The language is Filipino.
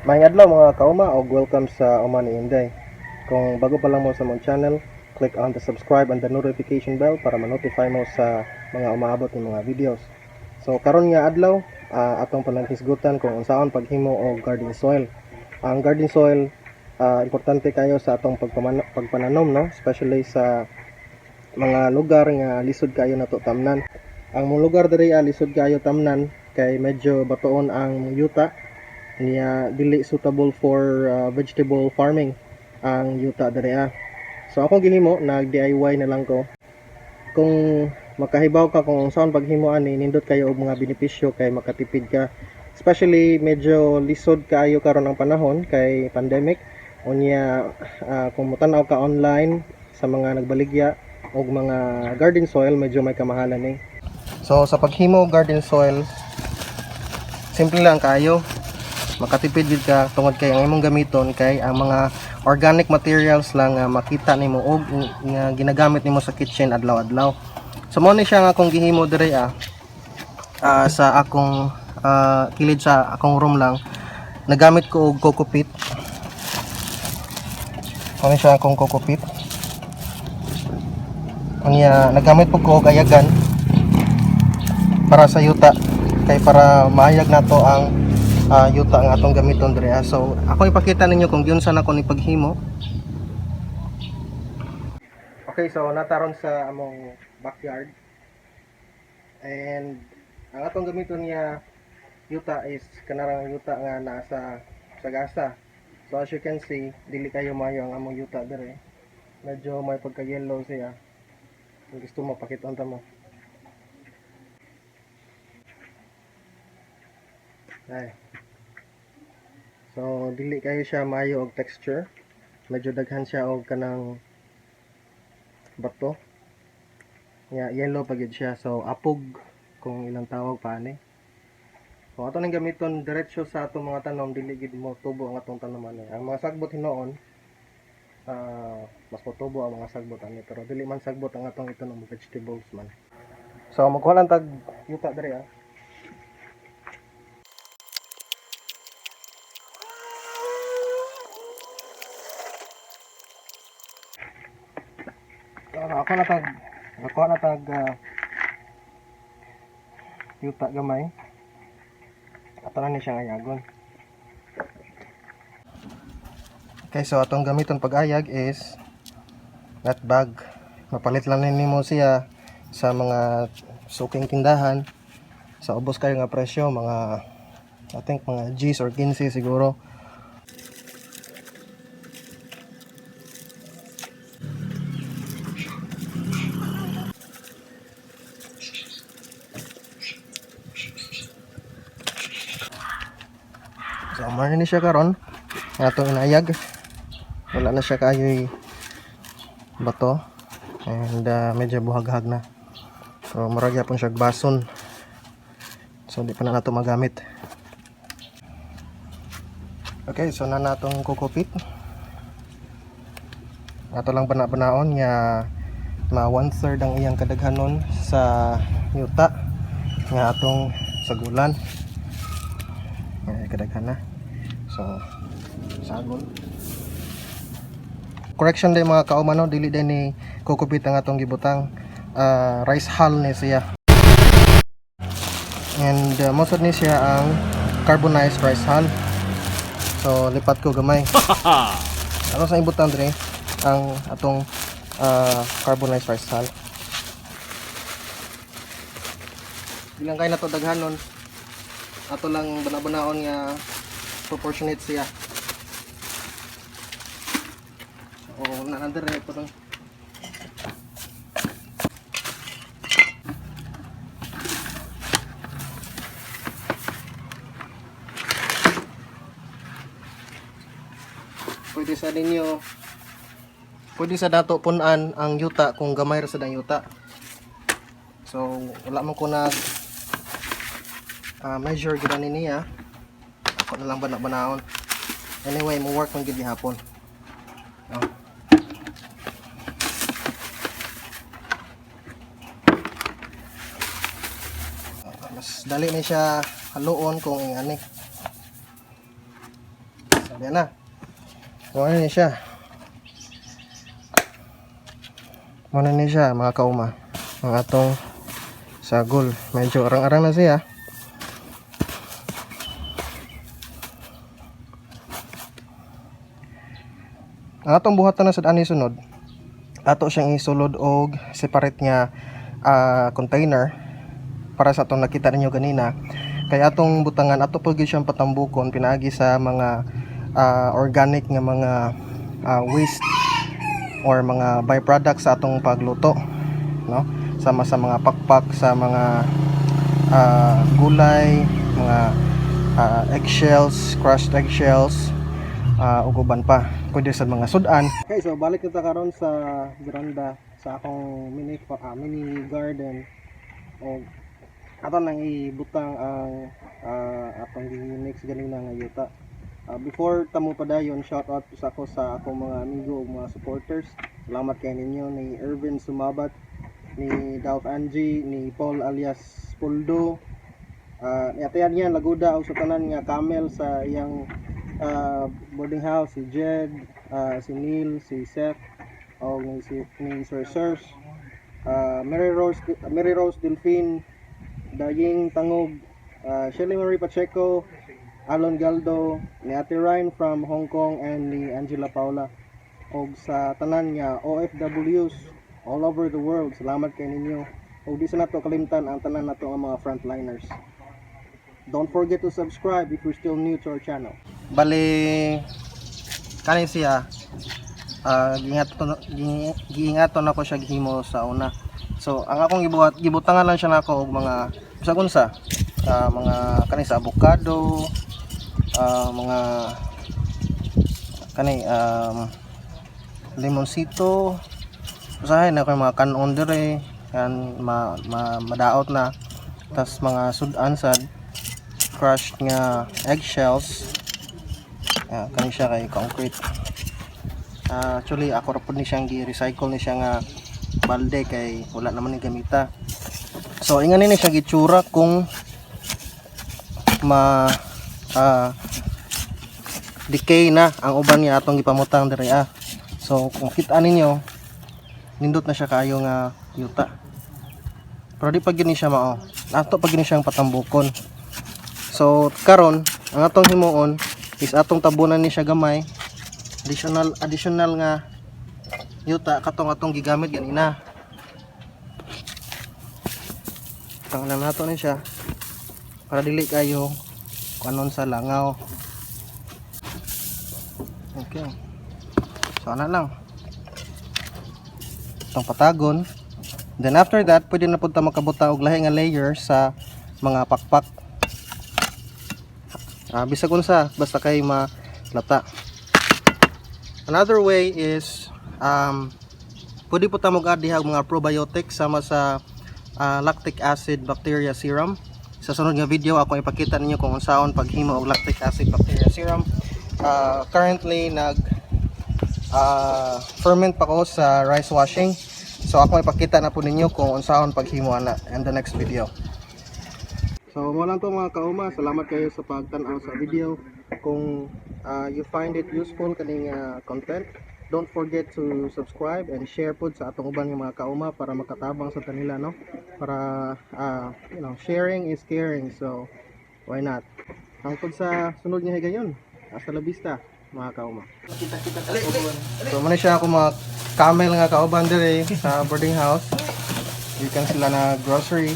Maayong adlaw mga kauma o welcome sa Uma ni Inday. Kung bago pa lang mo sa mong channel, click on the subscribe and the notification bell para ma-notify mo sa mga umaabot ng mga videos. So karon nga adlaw, atong panaghisgutan kung unsaon paghimo og garden soil. Ang garden soil importante kayo sa atong pagpananom, no? Especially sa mga lugar nga lisod kayo nato tamnan. Ang mga lugar diri lisod kayo tamnan kay medyo batoon ang yuta niya, dili suitable for vegetable farming ang yuta diri. So ako gihimo nag DIY na lang ko. Kung makahibaw ka kung saan paghimo ani, nindot kayo og mga benepisyo kay makatipid ka, especially medyo lisod kaayo karon ang panahon kay pandemic unya. Kung mutanaw ka online sa mga nagbaligya og mga garden soil, medyo may kamahalan. So sa paghimo og garden soil, simple lang kayo, makatipid gid ka tungod kay ang imong gamiton kay ang mga organic materials lang nga makita nimo og nga ginagamit nimo sa kitchen adlaw-adlaw. So mo ni siya nga akong gihimo diri sa akong kilid sa akong room lang. Nagamit ko og coco peat. Mo ni siya akong coco peat. Unya nagamit po ko og ayagan para sa yuta, kay para maayag nato ang yuta ang atong gamiton diri. So ako ipakita ninyo kung giun sana ako ni paghimo. Okay, so nataron sa among backyard, and ang atong gamiton niya yuta is kanarang yuta nga nasa sagasa. So as you can see, dili kayo mayo ang among yuta diri, medyo may pagka yellow siya. Kung gusto mo pakitaan ta mo. Ay. So dili kayo siya maayo og texture, medyo daghan siya og kanang bato nga yellow pagid siya. So apog kung ilang tawag pa ani. So ato ning gamiton diretso sa atong mga tanom, dili gid mo tubo ang atong tanaman. Ang mga sagbot hinoon mas potubo ang mga sagbot ani, pero dili man sagbot ang atong itanom vegetables man. So magkuha lang tag yuta diri. Ako na tag yuta gamay. Ato na ni siya ayagon. Okay, so atong gamiton pag-ayag is net bag. Mapalit lang nimo siya sa mga suking tindahan. Sa ubos kayo nga presyo, mga I think mga G's or 15 siguro. So umar ni siya karon atong inayag. Wala na siya kayoy bato, and medyo buhaghag na. So murag yapon siya bason. So di pa na nato magamit. Okay, so na natong coco peat. Ato lang bana-banaon nga ma 1/3 ang iyang kadaghanon sa yuta nga atong sagulan. Ay kadaghan na. So sagol. Correction day mga kaumano, dili din ni coco peat ang atong gibutang, rice hull ni siya. And mosod ni siya ang carbonized rice hull. So lipat ko gamay. Ano sa ibutang dire ang atong carbonized rice hull. Bilang kay nato daghanon, ato lang bana-banaon nga proportionate siya. O na-dire po lang. Pwede sa dato punan ang yuta kung gamay ra sa dang yuta. So wala man ko nag measure gid ani niya. Ako na lang bana-banaon. Anyway, mo work man gid gihapon. Mas dali na siya haluon kung ingani. Yan na. So ano ni siya? Muna ni siya mga kauma. Ang atong sagol. Medyo arang-arang na siya. Ang atong buhatan na sa ani sunod. Ato siyang isulod og separate nga container para sa atong nakita ninyo ganina. Kaya atong butangan ato po gyud siyang patambukon pinaagi sa mga organic nga mga waste or mga byproducts sa atong pagluto, no? Sama sa mga pakpak, sa mga gulay, mga eggshells, crushed eggshells, ug uban pa pwede sa mga sudan. Okay, so balik kita karon sa veranda sa akong mini garden. O ato nang ibutang ang atong mix ganina nga yuta. Before tamo padayon, shout out sa ako sa akong mga amigo ug mga supporters. Salamat kay ninyo ni Irvin Sumabat, ni Dalf Angie, ni Paul alias Poldo, atayan niya Laguda ug sa tanan nga Camel sa iyang boarding house, si Jed, si Neil, si Seth, o ni Sir Serge, Mary Rose Delphine, Daying Tangog, Shelly Marie Pacheco, Alon Galdo, ni Ate Ryan from Hong Kong, and ni Angela Paula. O sa tanan niya OFWs all over the world, salamat kay ninyo. O di sa nato kalimtan ang tanan nato ang mga frontliners. Don't forget to subscribe if you're still new to our channel. Bali kanin siya giingaton ako siya gihimo sa una. So ang akong gibutangan lang siya nako og mga bisagon sa mga kanin sa avocado, mga kanin limonsito, usahay na ko mga kanon dire yan madaot na, tas mga sudan sad, crushed nga eggshells. Kani siya kay concrete. Actually ako ra pud ni siyang gi-recycle ni siya nga balde kay wala naman ni gamita. So ingan ni siya gitsura kung decay na ang uban niya atong gipamutang diri. So kung kita ninyo nindot na siya kayo nga yuta. Pero di pa gyud ni siya mao. Ato pa gyud ni siyang patambukon. So karon ang atong himuon is atong tabunan ni siya gamay, additional nga yuta katong atong gigamit ganina. Tangalan nato ni siya para dili kayo kanon sa langaw. Okay, so ana lang itong patagon. Then after that pwede na pud ta makabutang og lahi nga layer sa mga pakpak. Bisag unsa basta kay malata. Another way is pwede po ta mag-add diha mga probiotics sama sa lactic acid bacteria serum. Sa sunod nga video ako ipakita ninyo kung unsaon paghimo og lactic acid bacteria serum. Currently nag ferment pa ko sa rice washing. So ako ipakita na po ninyo kung unsaon paghimo ana in the next video. So mo lang to mga kauma, salamat kayo sa pagtan-aw sa video. Kung you find it useful kaning content, don't forget to subscribe and share pod sa atong uban nga mga kauma para makatabang sa kanila, no? Para sharing is caring, so why not? Hangtod sa sunod nga higayon. Hasta la vista mga kauma. Kita so muna siya ako mga Camel nga kauban dire sa boarding house. You can sila na grocery.